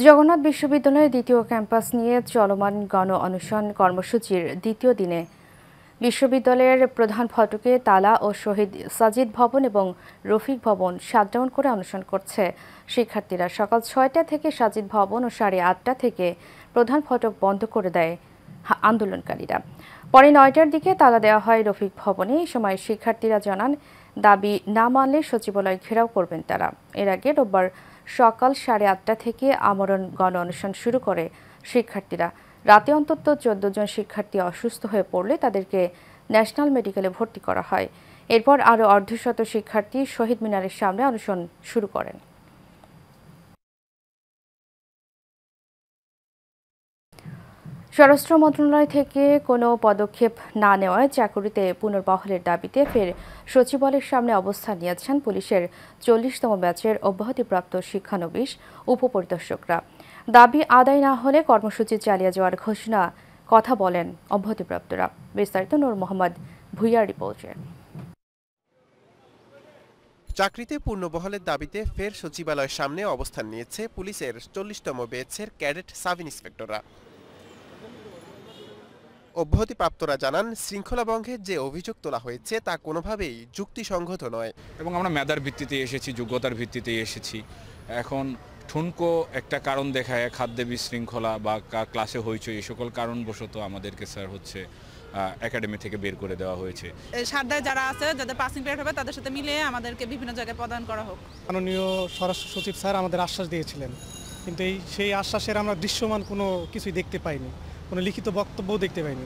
জগন্নাথ বিশ্ববিদ্যালয়ের দ্বিতীয় ক্যাম্পাস নিয়ে চলমান গণ অনশন কর্মসূচির দ্বিতীয় দিনে বিশ্ববিদ্যালয়ের প্রধান ফটকে তালা ও শহীদ সাজিদ ভবন এবং রফিক ভবন শাটডাউন করে অনশন করছে শিক্ষার্থীরা। সকাল ৬টা থেকে সাজিদ ভবন ও ৮:৩০ থেকে প্রধান ফটক বন্ধ করে দেয় আন্দোলনকারীরা। পরে ৯টার দিকে তালা দেওয়া হয় রফিক ভবনে। এই সময় শিক্ষার্থীরা জানান, দাবি না মানলে সচিবালয় ঘেরাও করবেন তারা। এর আগে রোববার সকাল ৮:৩০ থেকে আমরণ গণ অনশন শুরু করে শিক্ষার্থীরা। রাতে অন্তত ১৪ জন শিক্ষার্থী অসুস্থ হয়ে পড়লে তাদেরকে ন্যাশনাল মেডিকেলে ভর্তি করা হয়। এরপর আরও অর্ধশত শিক্ষার্থী শহীদ মিনারের সামনে অনশন শুরু করেন। স্বরাষ্ট্র মন্ত্রণালয় থেকে কোনো পদক্ষেপ না নেওয়ায় চাকুরিতে পুনর্বহালের দাবিতে ফের সচিবালয়ের সামনে অবস্থান নিয়েছেন পুলিশের ৪০তম ব্যাচের অব্যাহতিপ্রাপ্ত শিক্ষানবিশ উপপরিদর্শকরা। দাবি আদায় না হলে কর্মসূচি চালিয়ে যাওয়ার ঘোষণা কথা বলেন অব্যাহতিপ্রাপ্তরা। বিস্তারিত নূর মোহাম্মদ ভুইয়ার রিপোর্টে। চাকরিতে পূর্ণবহালের দাবিতে ফের সচিবালয়ের সামনে অবস্থান নিয়েছে পুলিশের ৪০তম ব্যাচের ক্যাডেট সাব ইন্সপেক্টররা। অব্যাহতিপ্রাপ্তরা জানান, শৃঙ্খলা ভঙ্গের যে অভিযোগ তোলা হয়েছে তা কোনোভাবেই যুক্তিসঙ্গত নয় এবং আমরা মেধার ভিত্তিতে এসেছি, যোগ্যতার ভিত্তিতে এসেছি। এখন ঠুনকো একটা কারণ দেখায় খাদ্যে বিশৃঙ্খলা বা ক্লাসে হইচই, এই সকল কারণবশত আমাদেরকে স্যার হচ্ছে একাডেমি থেকে বের করে দেওয়া হয়েছে। সারদায় যারা আছে, যাদের পাসিং পিরিয়ড হবে তাদের সাথে মিলিয়ে আমাদেরকে বিভিন্ন জায়গায় প্রদান করা হোক। মাননীয় স্বরাষ্ট্র সচিব স্যার আমাদের আশ্বাস দিয়েছিলেন, কিন্তু সেই আশ্বাসের আমরা দৃশ্যমান কোনো কিছুই দেখতে পাইনি, কোনো লিখিত বক্তব্যও দেখতে পাইনি।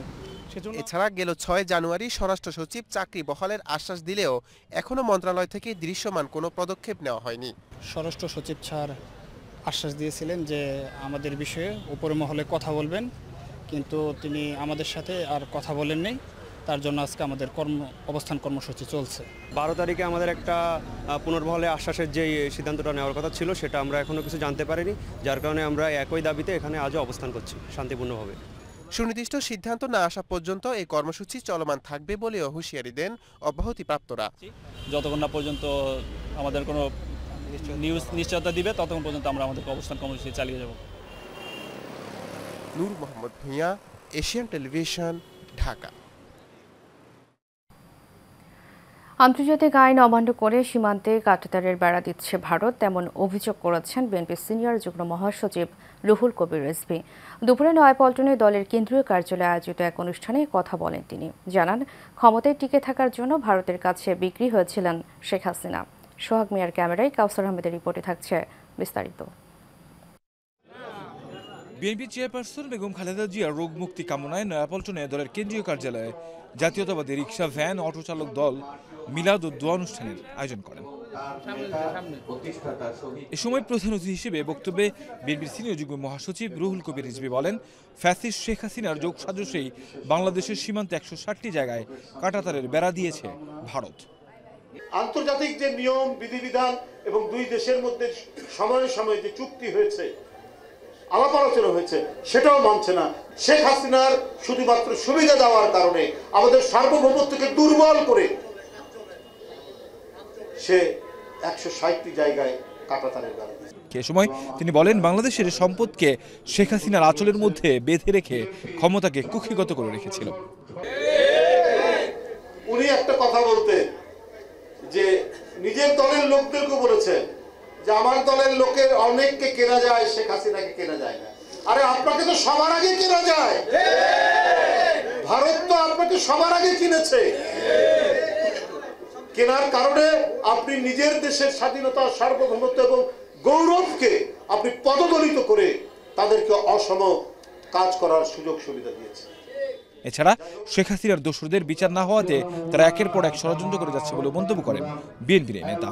এছাড়া গেল ৬ জানুয়ারি স্বরাষ্ট্র সচিব চাকরি বহালের আশ্বাস দিলেও এখনো মন্ত্রণালয় থেকে দৃশ্যমান কোনো পদক্ষেপ নেওয়া হয়নি। স্বরাষ্ট্র সচিব স্যার আশ্বাস দিয়েছিলেন যে আমাদের বিষয়ে উপর মহলে কথা বলবেন, কিন্তু তিনি আমাদের সাথে আর কথা বলেন নেই। তার জন্য আজকে আমাদের অবস্থান কর্মসূচি চলছে। ১২ তারিখে আমাদের একটা পুনর্বহলে আশ্বাসের যে সিদ্ধান্তটা নেওয়ার কথা ছিল সেটা আমরা এখনো কিছু জানতে পারিনি, যার কারণে আমরা একই দাবিতে এখানে আজও অবস্থান করছি শান্তিপূর্ণভাবে। সুনির্দিষ্ট সিদ্ধান্ত না আসা পর্যন্ত এই কর্মসূচি চলমান থাকবে বলেও হুঁশিয়ারি দেন অব্যাহতিপ্রাপ্তরা। যতক্ষণ না পর্যন্ত আমাদের কোনো নিউজ নিশ্চয়তা দিবে ততক্ষণ পর্যন্ত আমরা আমাদের অবস্থান কর্মসূচি চালিয়ে যাব। নূর মোহাম্মদ ভূঁইয়া, এশিয়ান টেলিভিশন, ঢাকা। আন্তর্জাতিক আইন অমান্য করে সীমান্তে কাঁটাতারের বেড়া দিচ্ছে ভারত, তেমন অভিযোগ করেছেন বিএনপির সিনিয়র যুগ্ম মহাসচিব রুহুল কবির রিজভী। দুপুরে নয়াপল্টনে দলের কেন্দ্রীয় কার্যালয়ে আয়োজিত এক অনুষ্ঠানে কথা বলেন তিনি। জানান, ক্ষমতায় টিকে থাকার জন্য ভারতের কাছে বিক্রি হয়েছিলেন শেখ হাসিনা। সোহাগ মিয়ার ক্যামেরায় কাউসার আহমেদের রিপোর্টে থাকছে বিস্তারিত। বিএনপি চেয়ারপারসন বেগম খালেদা জিয়ার রোগ মুক্তি কামনায় নয়াপল্টনে দলের কেন্দ্রীয় কার্যালয়ে জাতীয়তাবাদী রিক্সা, ভ্যান, অটো চালক দল মিলাদ ও দোয়া অনুষ্ঠানের আয়োজন করেন। এ সময় প্রধান অতিথি হিসেবে বক্তব্যে বিএনপির সিনিয়র যুগ্ম মহাসচিব রুহুল কবির রিজভী বলেন, ফ্যাসিস্ট শেখ হাসিনার যোগসাজশেই বাংলাদেশের সীমান্তে ১৬০টি জায়গায় কাঁটাতারের বেড়া দিয়েছে ভারত। আন্তর্জাতিক যে নিয়ম বিধিবিধান এবং দুই দেশের মধ্যে সময়ে সময়ে যে চুক্তি হয়েছে, আলাপ আলোচনা হয়েছে, সেটাও মানছে না। শেখ হাসিনার শুধুমাত্র সুবিধা দেওয়ার কারণে আমাদের সার্বভৌমত্বকে দুর্বল করে সে ১৬০টি জায়গায় কাঁটাতারের বেড়া দিয়েছে। এ সময় তিনি বলেন, বাংলাদেশের সম্পদকে শেখ হাসিনার আঁচলের মধ্যে বেঁধে রেখে ক্ষমতাকে কুক্ষিগত করে রেখেছিল। উনি একটা কথা বলতেন যে নিজের দলের লোকদেরকে বলেছেন যে আমার দলের লোকের অনেককে কেনা যায়, শেখ হাসিনাকে কেনা যায় না। আরে আপনাকে তো সবার আগে কেনা যায়, ভারত তো আপনাকে সবার আগে কিনেছে। কেনার কারণে আপনি নিজের দেশের স্বাধীনতা, সার্বভৌমত্ব এবং গৌরবকে আপনি পদদলিত করে তাদেরকে অসম কাজ করার সুযোগ সুবিধা দিয়েছে। এছাড়া শেখ হাসিনার দোসরদের বিচার না হওয়াতে তারা একের পর এক ষড়যন্ত্র করে যাচ্ছে বলে মন্তব্য করেন বিএনপির নেতা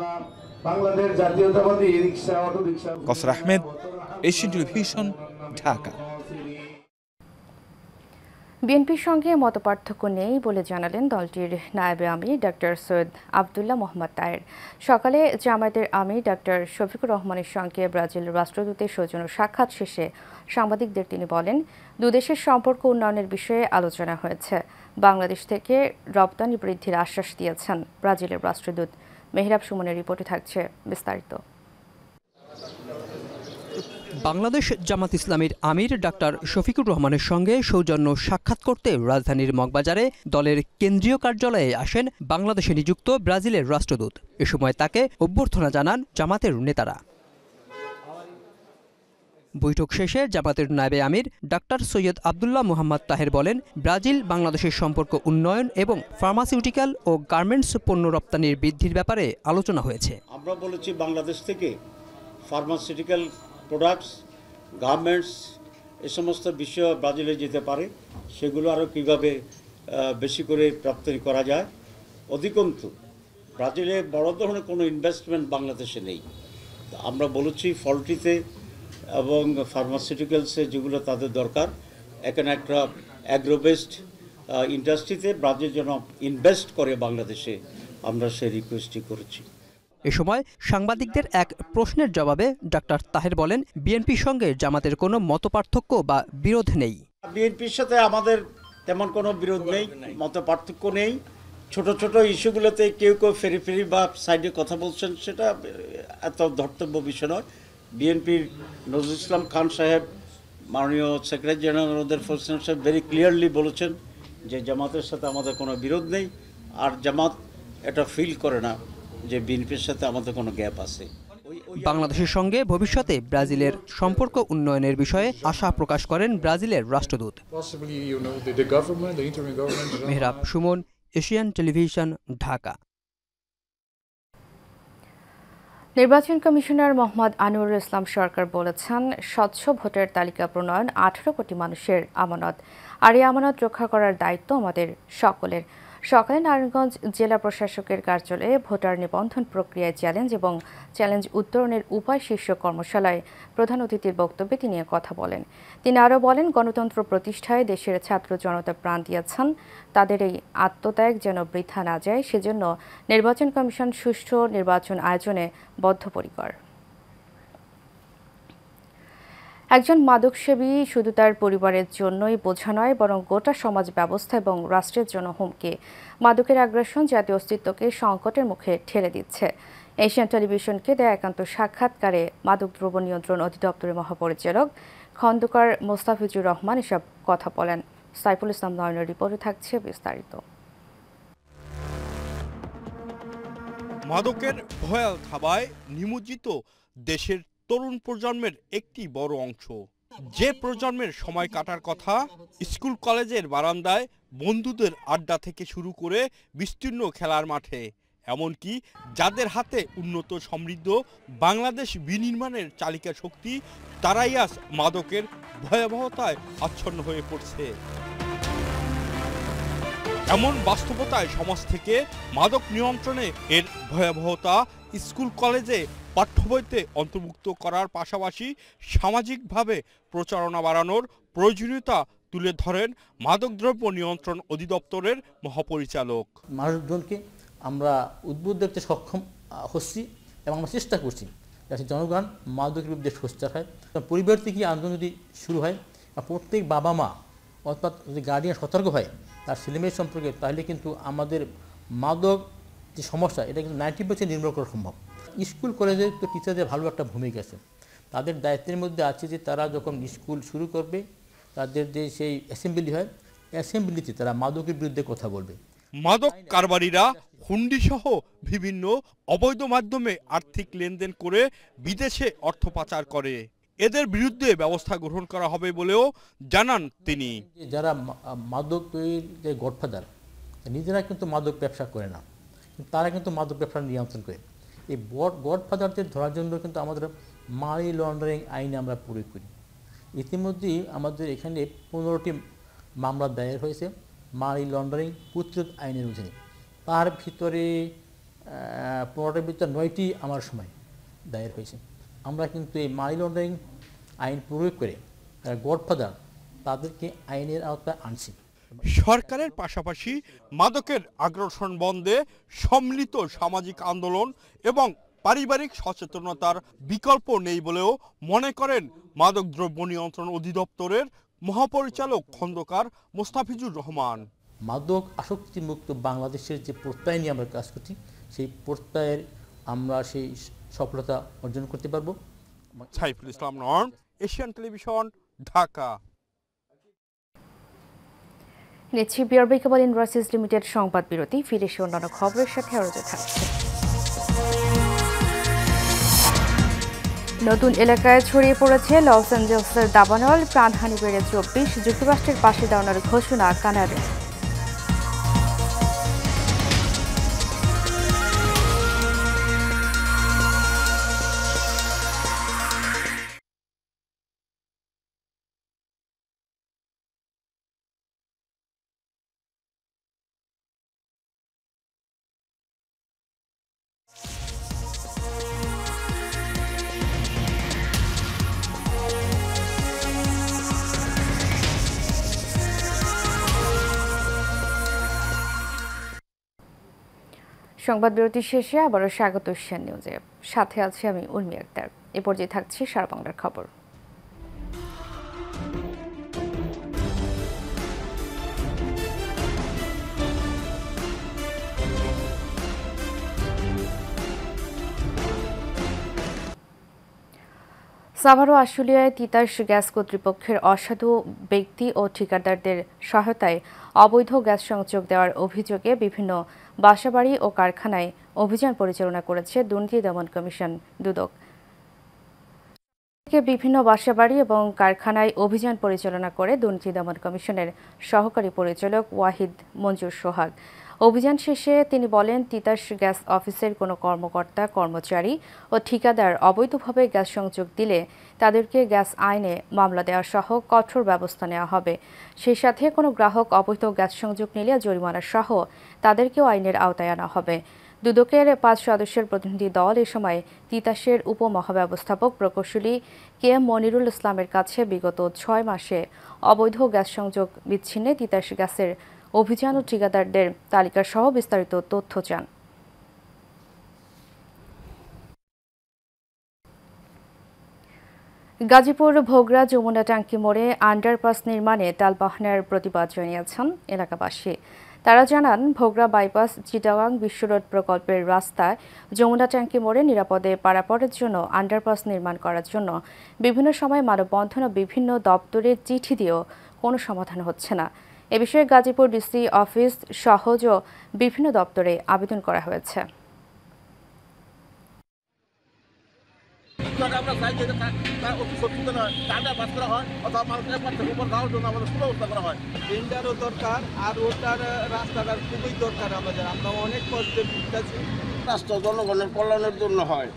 কাউসার আহমেদ, এশিয়ান টেলিভিশন, ঢাকা। বিএনপির সঙ্গে মতপার্থক্য নেই বলে জানালেন দলটির নায়েবে আমির ডক্টর সৈয়দ আবদুল্লাহ মোহাম্মদ তায়ের। সকালে জামায়াতের আমির ডক্টর শফিকুর রহমানের সঙ্গে ব্রাজিল রাষ্ট্রদূতের সৌজন্য সাক্ষাৎ শেষে সাংবাদিকদের তিনি বলেন, দুদেশের সম্পর্ক উন্নয়নের বিষয়ে আলোচনা হয়েছে। বাংলাদেশ থেকে রপ্তানি বৃদ্ধির আশ্বাস দিয়েছেন ব্রাজিলের রাষ্ট্রদূত। মেহরাব সুমনের রিপোর্টে থাকছে বিস্তারিত। বাংলাদেশ জামাত ইসলামীর আমির ডাক্তার শফিকুর রহমানের সঙ্গে সৌজন্য সাক্ষাৎ করতে রাজধানীর মগবাজারে দলের কেন্দ্রীয় কার্যালয়ে আসেন বাংলাদেশে নিযুক্ত ব্রাজিলের রাষ্ট্রদূত। এ সময় তাকে অভ্যর্থনা জানান জামাতের নেতারা। বৈঠক শেষে জামাতের নায়েবে আমির ডাক্তার সৈয়দ আব্দুল্লাহ মুহাম্মদ তাহের বলেন, ব্রাজিল বাংলাদেশের সম্পর্ক উন্নয়ন এবং ফার্মাসিউটিক্যাল ও গার্মেন্টস পণ্য রপ্তানির বৃদ্ধির ব্যাপারে আলোচনা হয়েছে। আমরা বলেছি বাংলাদেশ থেকে ফার্মাসিউটিক্যাল প্রোডাক্টস, গার্মেন্টস এ সমস্ত বিষয় ব্রাজিলে যেতে পারে, সেগুলো আরও কীভাবে বেশি করে রপ্তানি করা যায়। অধিকন্তু ব্রাজিলে বড় ধরনের কোনো ইনভেস্টমেন্ট বাংলাদেশে নেই। আমরা বলেছি ফলটিতে এবং ফার্মাসিউটিক্যালসে যেগুলো তাদের দরকার, এখানে একটা অ্যাগ্রোবেসড ইন্ডাস্ট্রিতে ব্রাজিল যেন ইনভেস্ট করে বাংলাদেশে, আমরা সেই রিকোয়েস্টই করেছি। এ সময় সাংবাদিকদের এক প্রশ্নের জবাবে ডাক্তার তাহের বলেন, বিএনপির সঙ্গে জামাতের কোনো মতপার্থক্য বা বিরোধ নেই। বিএনপির সাথে আমাদের তেমন কোনো বিরোধ নেই, মতপার্থক্য নেই। ছোট ছোট ইস্যুগুলোতে কেউ কেউ ফেরি ফেরি বা সাইডে কথা বলছেন, সেটা এত ধর্তব্য বিষয় নয়। বিএনপির নজরুল ইসলাম খান সাহেব, মাননীয় সেক্রেটারি জেনারেল ওদের ফোর্সেন সাহেব ভেরি ক্লিয়ারলি বলেছেন যে জামাতের সাথে আমাদের কোনো বিরোধ নেই, আর জামাত এটা ফিল করে না যে বিএনপির সাথে আমাদের কোনো গ্যাপ আছে। বাংলাদেশের সঙ্গে ভবিষ্যতে ব্রাজিলের সম্পর্ক উন্নয়নের বিষয়ে আশা প্রকাশ করেন ব্রাজিলের রাষ্ট্রদূত। Mehrab Suman, Asian television, Dhaka. নির্বাচন কমিশনার মোহাম্মদ আনোয়ারুল ইসলাম সরকার বলেছেন, স্বচ্ছ ভোটার তালিকা প্রণয়ন 18 কোটি মানুষের আমানত, আর এই আমানত রক্ষা করার দায়িত্ব আমাদের সকলের। সকালে নারায়ণগঞ্জ জেলা প্রশাসকের কার্যালয়ে ভোটার নিবন্ধন প্রক্রিয়ায় চ্যালেঞ্জ এবং চ্যালেঞ্জ উত্তরণের উপায় শীর্ষক কর্মশালায় প্রধান অতিথির বক্তব্যে তিনি কথা বলেন। তিনি আরও বলেন, গণতন্ত্র প্রতিষ্ঠায় দেশের ছাত্র জনতা প্রাণ দিয়েছেন, তাদের এই আত্মত্যাগ যেন বৃথা না যায়, সেজন্য নির্বাচন কমিশন সুষ্ঠু নির্বাচন আয়োজনে বদ্ধপরিকর। একজন মাদকসেবী শুধু তার পরিবারের জন্যই বোঝা নয়, বরং গোটা সমাজ ব্যবস্থা এবং রাষ্ট্রের জন্য হুমকি। মাদকের আগ্রাসন জাতীয় অস্তিত্বকে সংকটের মুখে ঠেলে দিচ্ছে। এশিয়ান টেলিভিশনকে দেয়া একান্ত সাক্ষাৎকারে মাদকদ্রব্য নিয়ন্ত্রণ অধিদপ্তরের মহাপরিচালক খন্দকার মোস্তাফিজুর রহমান এসব কথা বলেন। সাইফুল ইসলাম নয়নের রিপোর্টে থাকছে বিস্তারিত। মাদকের ভয়াল থাবায় নিমজ্জিত দেশের তরুণ প্রজন্মের একটি বড় অংশ, যে প্রজন্মের সময় কাটার কথা স্কুল কলেজের বারান্দায় বন্ধুদের আড্ডা থেকে শুরু করে বিস্তীর্ণ খেলার মাঠে, এমনকি যাদের হাতে উন্নত সমৃদ্ধ বাংলাদেশ বিনির্মাণের চালিকা শক্তি, তারাই আজ মাদকের ভয়াবহতায় আচ্ছন্ন হয়ে পড়ছে। এমন বাস্তবতায় সমাজ থেকে মাদক নিয়ন্ত্রণে এর ভয়াবহতা স্কুল কলেজে পাঠ্যবইতে অন্তর্ভুক্ত করার পাশাপাশি সামাজিকভাবে প্রচারণা বাড়ানোর প্রয়োজনীয়তা তুলে ধরেন মাদকদ্রব্য নিয়ন্ত্রণ অধিদপ্তরের মহাপরিচালক। মানুষজনকে আমরা উদ্বুদ্ধ করতে সক্ষম হচ্ছি এবং আমরা চেষ্টা করছি যাতে জনগণ মাদকের বিরুদ্ধে সোচ্চার হয়। পরিবার থেকে আন্দোলন যদি শুরু হয়, প্রত্যেক বাবা মা অর্থাৎ যদি গার্ডিয়ান সতর্ক হয় তার ছেলেমেয়ের সম্পর্কে, তাহলে কিন্তু আমাদের মাদক যে সমস্যা এটা কিন্তু 90% নির্মূল করা সম্ভব। স্কুল কলেজে তো টিচারদের ভালো একটা ভূমিকা আছে, তাদের দায়িত্বের মধ্যে আছে যে তারা যখন স্কুল শুরু করবে, তাদের যে সেই অ্যাসেম্বলি হয়, অ্যাসেম্বলিতে তারা মাদকের বিরুদ্ধে কথা বলবে। মাদক কারবারিরা হুন্ডি সহ বিভিন্ন অবৈধ মাধ্যমে আর্থিক লেনদেন করে বিদেশে অর্থ পাচার করে, এদের বিরুদ্ধে ব্যবস্থা গ্রহণ করা হবে বলেও জানান তিনি। যারা মাদক তৈরির যে গডফাদার, নিজেরা কিন্তু মাদক ব্যবসা করে না, তারা কিন্তু মাদক ব্যবসা নিয়ন্ত্রণ করে। এই গডফাদারদের ধরার জন্য কিন্তু আমাদের মানি লন্ডারিং আইনে আমরা প্রয়োগ করি। ইতিমধ্যেই আমাদের এখানে 15টি মামলা দায়ের হয়েছে মানি লন্ডারিং প্রতিরোধ আইনের অধীনে। তার ভিতরে 15টার ভিতরে 9টি আমার সময় দায়ের হয়েছে। আমরা কিন্তু এই মানি লন্ডারিং আইন প্রয়োগ করে গডফাদার তাদেরকে আইনের আওতায় আনছি। সরকারের পাশাপাশি মাদকের আগ্রাসন বন্ধে সম্মিলিত সামাজিক আন্দোলন এবং পারিবারিক সচেতনতার বিকল্প নেই বলেও মনে করেন মাদকদ্রব্য নিয়ন্ত্রণ অধিদপ্তরের মহাপরিচালক খন্দকার মোস্তাফিজুর রহমান। মাদক আসক্তি মুক্ত বাংলাদেশের যে প্রত্যয় নিয়ে আমরা কাজ করছি, সেই প্রত্যয়ের আমরা সেই সফলতা অর্জন করতে পারবো। Saiful Islam norm, Asian television, Dhaka. নিচ্ছি বিআরবি কেবল ইন্ডাস্ট্রিজ লিমিটেড সংবাদ বিরতি, ফিরে এসে অন্যান্য খবরের সাথে আরও থাকছে। নতুন এলাকায় ছড়িয়ে পড়েছে লস অ্যাঞ্জেলসের দাবানল, প্রাণহানি বেড়ে 24, যুক্তরাষ্ট্রের পাশে দাঁড়ানোর ঘোষণা কানাডার। সংবাদ বিরতি শেষে আবারও স্বাগত এশিয়ান নিউজে, সাথে আছি আমি উর্মি আক্তার। এ পর্যায়ে থাকছে সারা বাংলার খবর। সাভার ও আশুলিয়ায় তিতাস গ্যাস কর্তৃপক্ষের অসাধু ব্যক্তি ও ঠিকাদারদের সহায়তায় অবৈধ গ্যাস সংযোগ দেওয়ার অভিযোগে বিভিন্ন বাসাবাড়ি ও কারখানায় অভিযান পরিচালনা করেছে দুর্নীতি দমন কমিশন দুদক। বিভিন্ন বাসাবাড়ি এবং কারখানায় অভিযান পরিচালনা করে দুর্নীতি দমন কমিশনের সহকারী পরিচালক ওয়াহিদ মঞ্জুর সোহাগ। অভিযান শেষে তিনি বলেন, তিতাস গ্যাস অফিসের কোনো কর্মকর্তা, কর্মচারী ও ঠিকাদার অবৈধভাবে গ্যাস সংযোগ দিলে তাদেরকে গ্যাস আইনে মামলা দেওয়া সহ কঠোর ব্যবস্থা নেওয়া হবে। সেই সাথে কোনো গ্রাহক অবৈধ গ্যাস সংযোগ নিলে জরিমানা সহ তাদেরকেও আইনের আওতায় আনা হবে। দুদকের 5 সদস্যের প্রতিনিধি দল এ সময় তিতাসের উপমহাব্যবস্থাপক প্রকৌশলী কে এম মনিরুল ইসলামের কাছে বিগত 6 মাসে অবৈধ গ্যাস সংযোগ বিচ্ছিন্নে তিতাস গ্যাসের অভিযান ও ঠিকাদারদের তালিকা সহ বিস্তারিত তথ্য চান। গাজীপুর ভোগড়া যমুনা ট্যাঙ্কি মোড়ে আন্ডারপাস নির্মাণে টালবাহানার প্রতিবাদ জানিয়েছেন এলাকাবাসী। তারা জানান, ভোগড়া বাইপাস চিটাগাং বিশ্ব রোড প্রকল্পের রাস্তায় যমুনা ট্যাঙ্কি মোড়ে নিরাপদে পারাপারের জন্য আন্ডারপাস নির্মাণ করার জন্য বিভিন্ন সময় মানববন্ধন ও বিভিন্ন দপ্তরে চিঠি দিয়েও কোনো সমাধান হচ্ছে না। এ বিষয়ে গাজীপুর ডিসি অফিস সহজ ও বিভিন্ন দপ্তরে আবেদন করা হয়েছে। দরকার আর ওটার রাস্তাটার খুবই দরকার আমাদের। আমরা অনেক কষ্ট দিচ্ছি। রাস্তা জনগণের কল্যাণের জন্য হয়,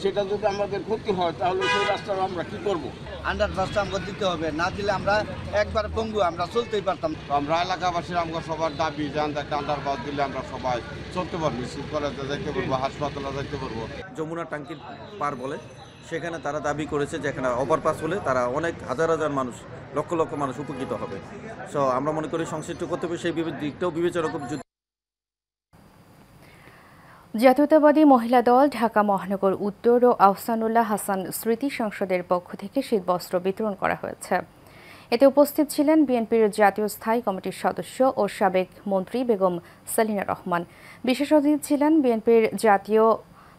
সেটা যদি আমাদের ক্ষতি হয় তাহলে সেই রাস্তাটা আমরা কি করব? আন্ডারপাসটা আমাকে দিতে হবে, না দিলে আমরা একবার পঙ্গু, আমরা চলতেই পারতাম। আমরা এলাকাবাসীর আমরা সবার দাবি যে একটা আন্ডারপাস দিলে আমরা সবাই চলতে পারবো, স্কুল কলেজে যাইতে পারবো, হাসপাতালে যাইতে পারবো। যমুনা টাঙ্কির পার বলে সেখানে তারা দাবি করেছে যে এখানে ওভারপাস হলে তারা অনেক হাজার হাজার মানুষ, লক্ষ লক্ষ মানুষ উপকৃত হবে। সো আমরা মনে করি সংশ্লিষ্ট কর্তব্য সেই দিকটাও বিবেচনা করে। জাতীয়তাবাদী মহিলা দল ঢাকা মহানগর উত্তর ও আহসানুল্লাহ হাসান স্মৃতি সংসদের পক্ষ থেকে শীতবস্ত্র বিতরণ করা হয়েছে। এতে উপস্থিত ছিলেন বিএনপির জাতীয় স্থায়ী কমিটির সদস্য ও সাবেক মন্ত্রী বেগম সেলিনা রহমান। বিশেষ অতিথি ছিলেন বিএনপির জাতীয়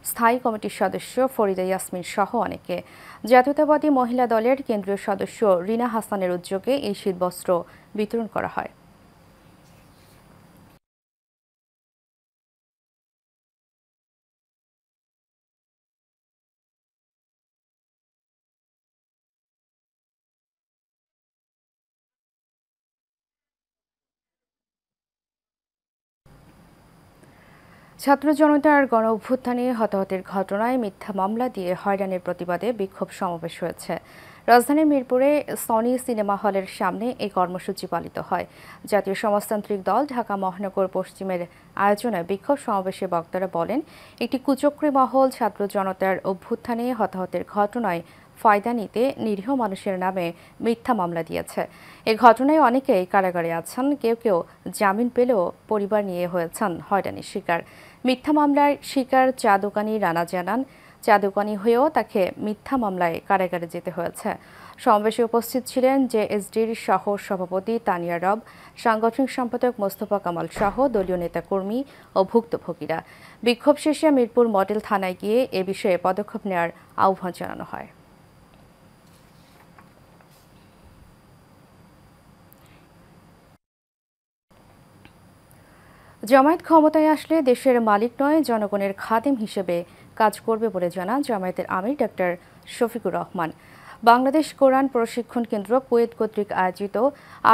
স্থায়ী কমিটির সদস্য ফরিদা ইয়াসমিন সহ অনেকে। জাতীয়তাবাদী মহিলা দলের কেন্দ্রীয় সদস্য রিনা হাসানের উদ্যোগে এই শীতবস্ত্র বিতরণ করা হয়। ছাত্র জনতার গণ অভ্যুত্থানে হতাহতের ঘটনায় মিথ্যা মামলা দিয়ে হয়রানির প্রতিবাদে বিক্ষোভ সমাবেশ হয়েছে। রাজধানীর মিরপুরে সনি সিনেমা হলের সামনে এই কর্মসূচি পালিত হয়। জাতীয় সমাজতান্ত্রিক দল ঢাকা মহানগর পশ্চিমের আয়োজনে বিক্ষোভ সমাবেশে বক্তারা বলেন, একটি কুচক্রী মহল ছাত্র জনতার অভ্যুত্থানে হতাহতের ঘটনায় ফায়দা নিতে নিরীহ মানুষের নামে মিথ্যা মামলা দিয়েছে। এ ঘটনায় অনেকেই কারাগারে আছেন, কেউ কেউ জামিন পেলেও পরিবার নিয়ে হয়েছেন হয়রানির শিকার। মিথ্যা মামলার শিকার চা দোকানি রানা জানান, চা দোকানি হয়েও তাকে মিথ্যা মামলায় কারাগারে যেতে হয়েছে। সমাবেশে উপস্থিত ছিলেন জেএসডির সহ সভাপতি তানিয়া রব, সাংগঠনিক সম্পাদক মোস্তফা কামাল সহ দলীয় নেতাকর্মী ও ভুক্তভোগীরা। বিক্ষোভ শেষে মিরপুর মডেল থানায় গিয়ে এ বিষয়ে পদক্ষেপ নেওয়ার আহ্বান জানানো হয়। জামায়াত ক্ষমতায় আসলে দেশের মালিক নয়, জনগণের খাদেম হিসেবে কাজ করবে বলে জানান জামায়াতের আমির ডাক্তার শফিকুর রহমান। বাংলাদেশ কোরআন প্রশিক্ষণ কেন্দ্র কুয়েত কর্তৃক আয়োজিত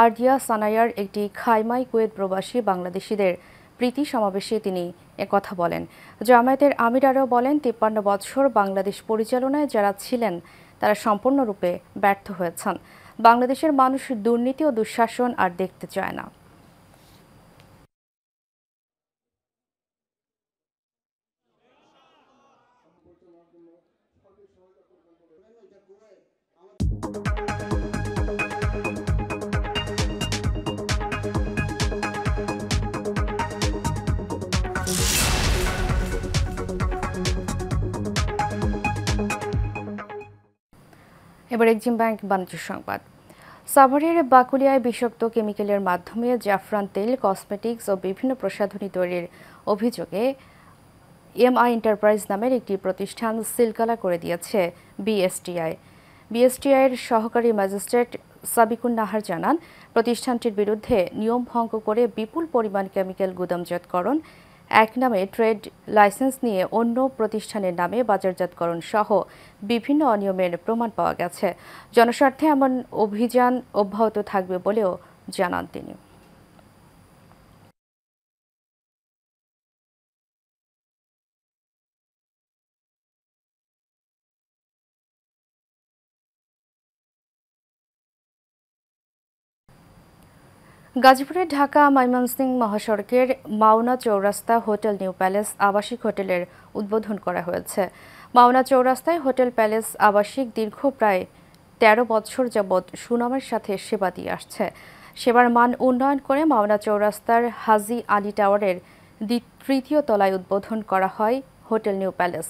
আরদিয়া সানায়ার একটি খাইমাই কুয়েত প্রবাসী বাংলাদেশিদের প্রীতি সমাবেশে তিনি একথা বলেন। জামায়াতের আমির আরও বলেন, 53 বছর বাংলাদেশ পরিচালনায় যারা ছিলেন তারা সম্পূর্ণরূপে ব্যর্থ হয়েছেন। বাংলাদেশের মানুষ দুর্নীতি ও দুঃশাসন আর দেখতে চায় না। এবার এক্সিম ব্যাংক বাণিজ্য সংবাদ। সাভারের বাকুলিয়ায় বিষাক্ত কেমিক্যালের মাধ্যমে জাফরান তেল, কসমেটিক্স ও বিভিন্ন প্রসাধনী তৈরির অভিযোগে এমআই এন্টারপ্রাইজ নামের একটি প্রতিষ্ঠান সিলগালা করে দিয়েছে বিএসটিআই। বিএসটিআইয়ের সহকারী ম্যাজিস্ট্রেট সাবিকুন নাহার জানান, প্রতিষ্ঠানটির বিরুদ্ধে নিয়ম ভঙ্গ করে বিপুল পরিমাণ কেমিক্যাল গুদামজাতকরণ, এক নামে ট্রেড লাইসেন্স নিয়ে অন্য প্রতিষ্ঠানের নামে বাজারজাতকরণ সহ বিভিন্ন অনিয়মের প্রমাণ পাওয়া গেছে। জনস্বার্থে এমন অভিযান অব্যাহত থাকবে বলেও জানান তিনি। গাজীপুরের ঢাকা ময়মনসিংহ মহাসড়কের মাওনা চৌরাস্তা হোটেল নিউ প্যালেস আবাসিক হোটেলের উদ্বোধন করা হয়েছে। মাওনা চৌরাস্তায় হোটেল প্যালেস আবাসিক দীর্ঘ প্রায় 13 বছর যাবৎ সুনামের সাথে সেবা দিয়ে আসছে। সেবার মান উন্নয়ন করে মাওনা চৌরাস্তার হাজি আলী টাওয়ারের তৃতীয় তলায় উদ্বোধন করা হয় হোটেল নিউ প্যালেস।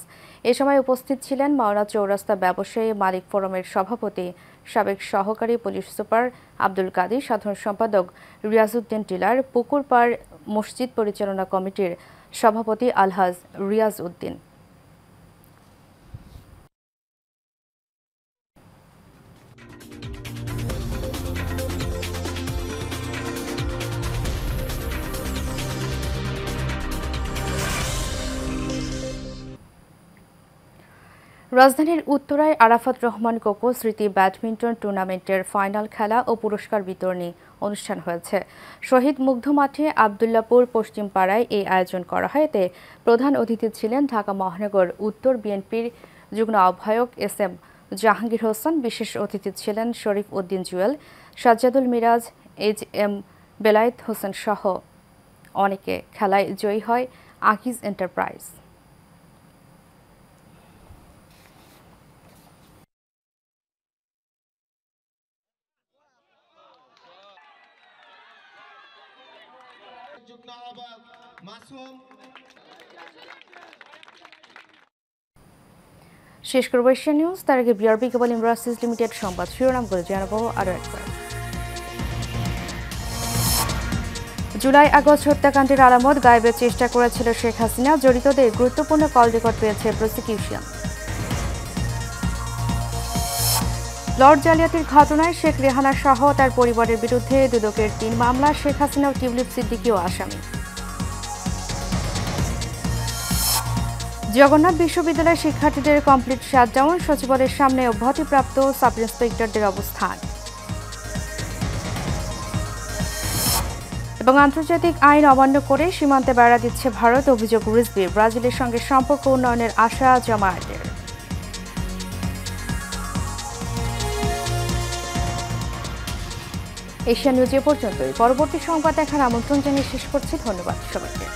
এ সময় উপস্থিত ছিলেন মাওনা চৌরাস্তা ব্যবসায়ী মালিক ফোরামের সভাপতি, সাবেক সহকারী পুলিশ সুপার আব্দুল কাদির, সাধারণ সম্পাদক রিয়াজউদ্দিন টিলার, পুকুরপাড় মসজিদ পরিচালনা কমিটির সভাপতি আলহাজ রিয়াজ উদ্দিন। রাজধানীর উত্তরায় আরাফাত রহমান কোকো স্মৃতি ব্যাডমিন্টন টুর্নামেন্টের ফাইনাল খেলা ও পুরস্কার বিতরণী অনুষ্ঠান হয়েছে। শহীদ মুগ্ধ মাঠে আবদুল্লাপুর পশ্চিম পাড়ায় এই আয়োজন করা হয়। এতে প্রধান অতিথি ছিলেন ঢাকা মহানগর উত্তর বিএনপির যুগ্ম আহ্বায়ক এস.এম. জাহাঙ্গীর হোসেন। বিশেষ অতিথি ছিলেন শরীফ উদ্দিন জুয়েল, সাজ্জাদুল মিরাজ, এইচ.এম. বেলায়েত হোসেন সহ অনেকে। খেলায় জয়ী হয় আকিজ এন্টারপ্রাইজ। শেষ করব এশিয়া নিউজ। তার আগে বিআরবি কেবল ইন্ডাস্ট্রিজ লিমিটেড সংবাদ শিরোনামগুলো জানাবো আরও একবার। জুলাই আগস্ট হত্যাকাণ্ডের আলামত গায়েবের চেষ্টা করেছিল শেখ হাসিনা, জড়িতদের গুরুত্বপূর্ণ কল রেকর্ড পেয়েছে প্রসিকিউশন। লর্ড জালিয়াতির ঘটনায় শেখ রেহানা সহ তার পরিবারের বিরুদ্ধে দুদকের 3 মামলা, শেখ হাসিনা ও টিউলিপ সিদ্দিকীও আসামি। জগন্নাথ বিশ্ববিদ্যালয়ের শিক্ষার্থীদের কমপ্লিট শাটডাউন, সচিবালয়ের সামনে অব্যাহতিপ্রাপ্ত সাব ইন্সপেক্টরদের অবস্থান। এবং আন্তর্জাতিক আইন অমান্য করে সীমান্তে বেড়া দিচ্ছে ভারত, অভিযোগ রিজভির। ব্রাজিলের সঙ্গে সম্পর্ক উন্নয়নের আশা জামায়াতের। এশিয়া নিউজ এ পর্যন্তই। পরবর্তী সংবাদ দেখার আমন্ত্রণ জানিয়ে শেষ করছি। ধন্যবাদ সবাইকে।